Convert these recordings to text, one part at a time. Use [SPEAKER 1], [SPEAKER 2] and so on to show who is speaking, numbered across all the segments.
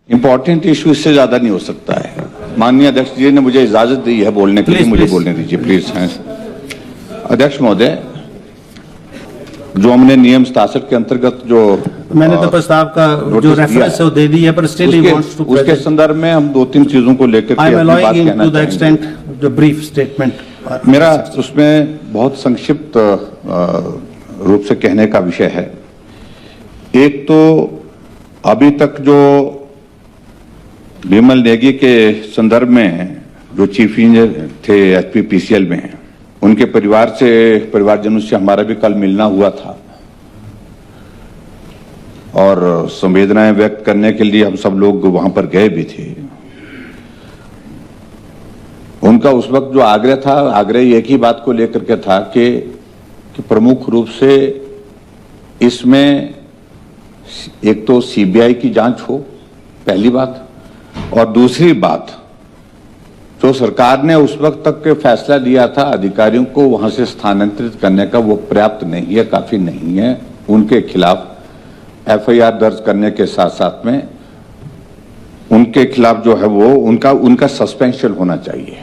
[SPEAKER 1] Important issue इससे ज्यादा नहीं हो सकता है। माननीय अध्यक्ष जी ने मुझे इजाजत दी है बोलने के लिए, मुझे बोलने दीजिए प्लीज। अध्यक्ष महोदय, जो हमने नियम 67 के अंतर्गत जो
[SPEAKER 2] मैंने तो प्रस्ताव का जो रेफरेंस है वो दे दी है, पर स्टिल ही वांट्स टू
[SPEAKER 1] उसके संदर्भ में हम 2-3 चीजों को लेकर के अपनी बात कहना चाहेंगे।
[SPEAKER 2] जो ब्रीफ स्टेटमेंट
[SPEAKER 1] मेरा उसमें बहुत संक्षिप्त रूप से कहने का विषय है। एक तो अभी तक जो विमल नेगी के संदर्भ में जो चीफ इंजीनियर थे एचपीपीसीएल में, उनके परिवारजनों से हमारा भी कल मिलना हुआ था और संवेदनाएं व्यक्त करने के लिए हम सब लोग वहां पर गए भी थे। उनका उस वक्त जो आग्रह था, आग्रह एक ही बात को लेकर के था कि प्रमुख रूप से इसमें एक तो सीबीआई की जांच हो, पहली बात, और दूसरी बात जो सरकार ने उस वक्त तक के फैसला लिया था अधिकारियों को वहां से स्थानांतरित करने का, वो पर्याप्त नहीं है, काफी नहीं है। उनके खिलाफ एफआईआर दर्ज करने के साथ साथ में उनके खिलाफ जो है वो उनका सस्पेंशन होना चाहिए।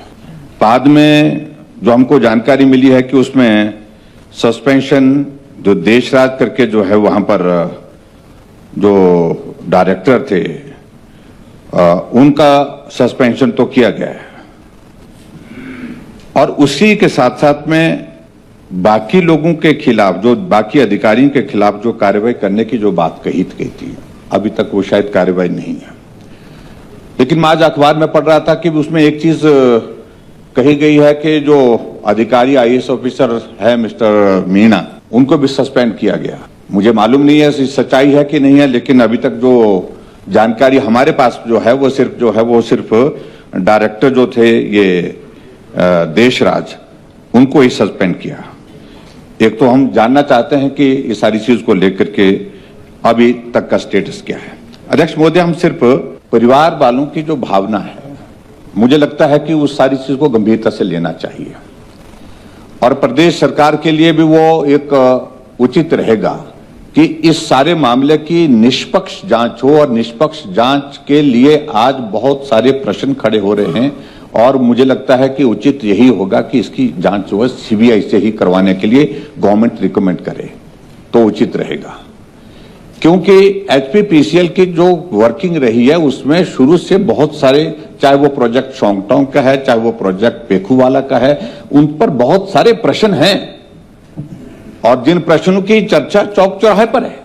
[SPEAKER 1] बाद में जो हमको जानकारी मिली है कि उसमें सस्पेंशन जो देशराज करके जो है वहां पर जो डायरेक्टर थे उनका सस्पेंशन तो किया गया है, और उसी के साथ साथ में बाकी लोगों के खिलाफ, जो बाकी अधिकारियों के खिलाफ जो कार्रवाई करने की जो बात कही गई थी, अभी तक वो शायद कार्रवाई नहीं है। लेकिन मैं आज अखबार में पढ़ रहा था कि उसमें एक चीज कही गई है कि जो अधिकारी आईएएस ऑफिसर है मिस्टर मीणा, उनको भी सस्पेंड किया गया। मुझे मालूम नहीं है सच्चाई है कि नहीं है, लेकिन अभी तक जो जानकारी हमारे पास जो है वो सिर्फ डायरेक्टर जो थे ये देशराज, उनको ही सस्पेंड किया। एक तो हम जानना चाहते हैं कि इस सारी चीज को लेकर के अभी तक का स्टेटस क्या है। अध्यक्ष महोदय, हम सिर्फ परिवार वालों की जो भावना है, मुझे लगता है कि उस सारी चीज को गंभीरता से लेना चाहिए, और प्रदेश सरकार के लिए भी वो एक उचित रहेगा कि इस सारे मामले की निष्पक्ष जांच हो, और निष्पक्ष जांच के लिए आज बहुत सारे प्रश्न खड़े हो रहे हैं, और मुझे लगता है कि उचित यही होगा कि इसकी जांच जो है सीबीआई से ही करवाने के लिए गवर्नमेंट रिकमेंड करे तो उचित रहेगा। क्योंकि एचपीपीसीएल की जो वर्किंग रही है उसमें शुरू से बहुत सारे, चाहे वो प्रोजेक्ट शोंगटोंग का है, चाहे वो प्रोजेक्ट पेखूवाला का है, उन पर बहुत सारे प्रश्न हैं, और जिन प्रश्नों की चर्चा चौक चौराहे पर है,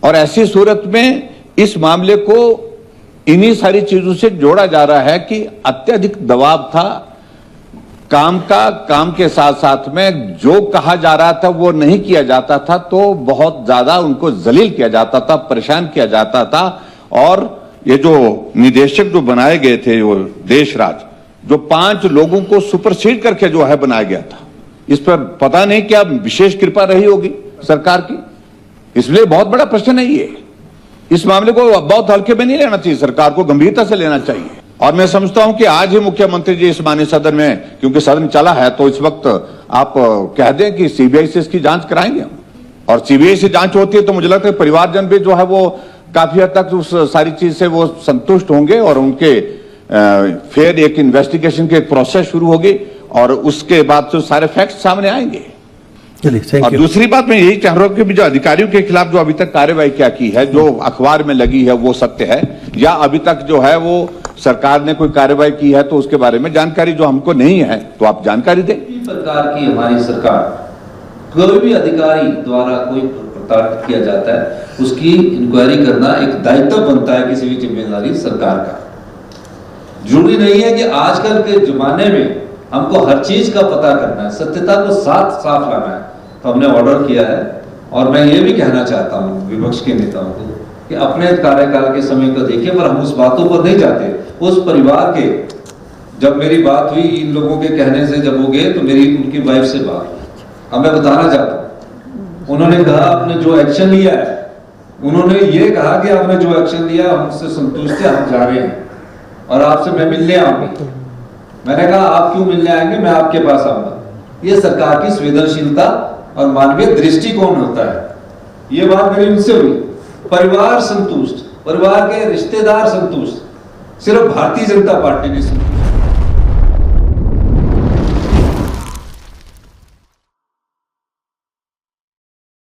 [SPEAKER 1] और ऐसी सूरत में इस मामले को इन्हीं सारी चीजों से जोड़ा जा रहा है कि अत्यधिक दबाव था काम के साथ साथ में जो कहा जा रहा था वो नहीं किया जाता था, तो बहुत ज्यादा उनको जलील किया जाता था, परेशान किया जाता था। और ये जो निदेशक जो बनाए गए थे वो देशराज, जो 5 लोगों को सुपरसीड करके जो है बनाया गया था, इस पर पता नहीं क्या विशेष कृपा रही होगी सरकार की, इसलिए बहुत बड़ा प्रश्न है ये। इस मामले को बहुत हल्के में नहीं लेना चाहिए, सरकार को गंभीरता से लेना चाहिए। और मैं समझता हूं कि आज ही मुख्यमंत्री जी इस माननीय सदन में, क्योंकि सदन चला है, तो इस वक्त आप कह दें कि सीबीआई से इसकी जांच कराएंगे हम, और सीबीआई से जांच होती है तो मुझे लगता है परिवारजन भी जो है वो काफी हद तक उस सारी चीज से वो संतुष्ट होंगे, और उनके फिर एक इन्वेस्टिगेशन की एक प्रोसेस शुरू होगी, और उसके बाद तो सारे फैक्ट सामने आएंगे। और दूसरी बात मैं यही चाह रहा हूं कि जो अधिकारियों के खिलाफ जो अभी तक कार्रवाई क्या की है, जो अखबार में लगी है वो सत्य है, या अभी तक जो है वो सरकार ने कोई कार्रवाई की है तो उसके बारे में जानकारी जो हमको नहीं है तो आप जानकारी दें।
[SPEAKER 3] प्रकार की हमारी सरकार, कोई भी अधिकारी द्वारा कोई प्रताड़ित किया जाता है उसकी इंक्वायरी करना एक दायित्व बनता है किसी भी जिम्मेदारी सरकार का। जरूरी नहीं है कि आजकल के जमाने में हमको हर चीज का पता करना है, सत्यता को साफ लाना है, तो हमने ऑर्डर किया है। और मैं ये भी कहना चाहता हूँ विपक्ष के नेताओं को कि अपने कार्यकाल के समय को देखिए, पर हम उस बातों पर नहीं जाते। उस परिवार के, जब मेरी बात हुई इन लोगों के कहने से, जब वो गए तो मेरी उनकी वाइफ से बात, अब मैं बताना चाहता हूँ, उन्होंने कहा आपने जो एक्शन लिया है, उन्होंने ये कहा कि आपने जो एक्शन लिया हमसे संतुष्ट है, हम जा रहे हैं और आपसे मैं मिलने आऊंगी। मैंने कहा आप क्यों मिलने आएंगे, मैं आपके पास आऊंगा। ये सरकार की संवेदनशीलता और मानवीय दृष्टिकोण होता है। ये बात मेरी उनसे हुई, परिवार संतुष्ट, परिवार के रिश्तेदार संतुष्ट, सिर्फ भारतीय जनता पार्टी नहीं संतुष्ट।